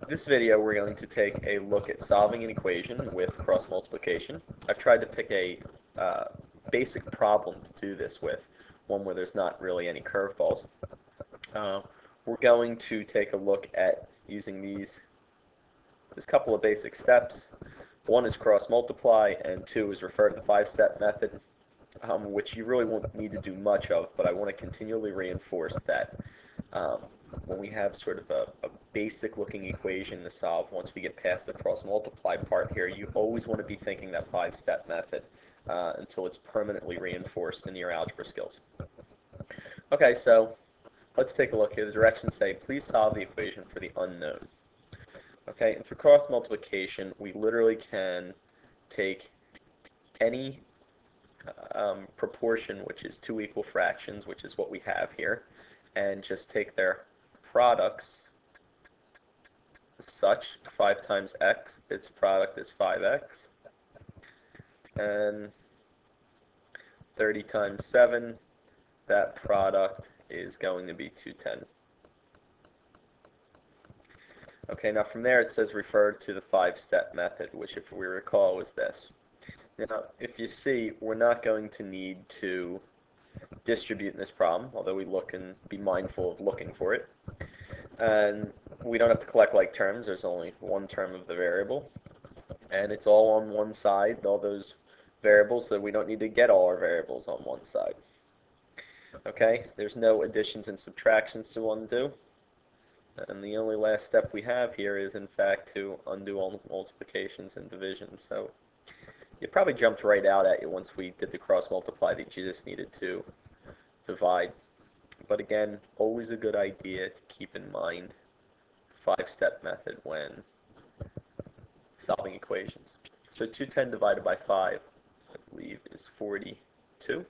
This video we're going to take a look at solving an equation with cross multiplication. I've tried to pick a basic problem to do this with, one where there's not really any curveballs. We're going to take a look at using these couple of basic steps. One is cross multiply and two is refer to the 5-step method, which you really won't need to do much of, but I want to continually reinforce that when we have sort of a basic looking equation to solve, once we get past the cross multiply part here, you always want to be thinking that 5-step method until it's permanently reinforced in your algebra skills. Okay, so let's take a look here. The directions say, please solve the equation for the unknown. Okay, and for cross multiplication, we literally can take any proportion, which is two equal fractions, which is what we have here, and just take their products as such. 5 times x, its product is 5x, and 30 times 7, that product is going to be 210. Okay, now from there it says refer to the 5-step method, which if we recall was this. Now, if you see, we're not going to need to distribute in this problem, although we look and be mindful of looking for it. And we don't have to collect like terms. There's only one term of the variable. And it's all on one side, all those variables, so we don't need to get all our variables on one side. Okay, there's no additions and subtractions to undo. And the only last step we have here is, in fact, to undo all multiplications and divisions. So it probably jumped right out at you once we did the cross multiply that you just needed to divide. But again, always a good idea to keep in mind 5-step method when solving equations. So 210 divided by 5, I believe, is 42.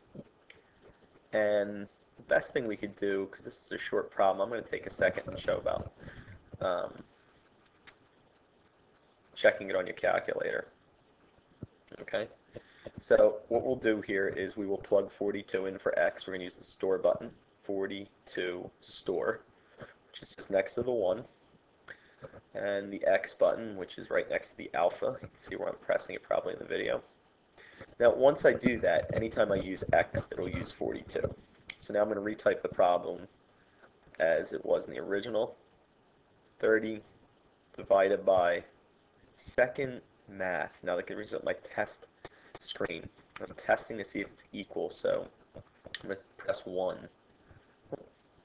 And the best thing we could do, because this is a short problem, I'm going to take a second and show about checking it on your calculator. Okay, so what we'll do here is we will plug 42 in for x. We're going to use the store button, 42 store, which is just next to the 1, and the x button, which is right next to the alpha. You can see where I'm pressing it probably in the video. Now, once I do that, anytime I use x, it'll use 42. So now I'm going to retype the problem as it was in the original. 30 divided by second math. Now that can result in my test screen. I'm testing to see if it's equal, so I'm going to press 1.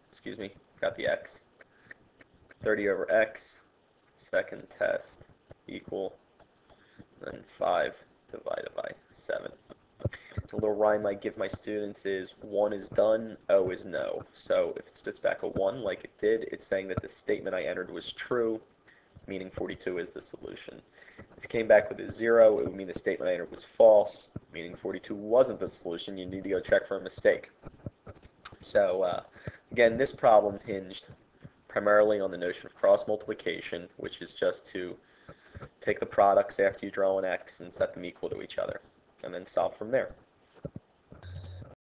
Excuse me, got the x. 30 over x, second test, equal, then 5 divided by 7. The little rhyme I give my students is 1 is done, O is no. So if it spits back a 1 like it did, it's saying that the statement I entered was true, meaning 42 is the solution. If it came back with a 0, it would mean the statement I entered was false, meaning 42 wasn't the solution. You need to go check for a mistake. So again, this problem hinged primarily on the notion of cross multiplication, which is just to take the products after you draw an x and set them equal to each other, and then solve from there.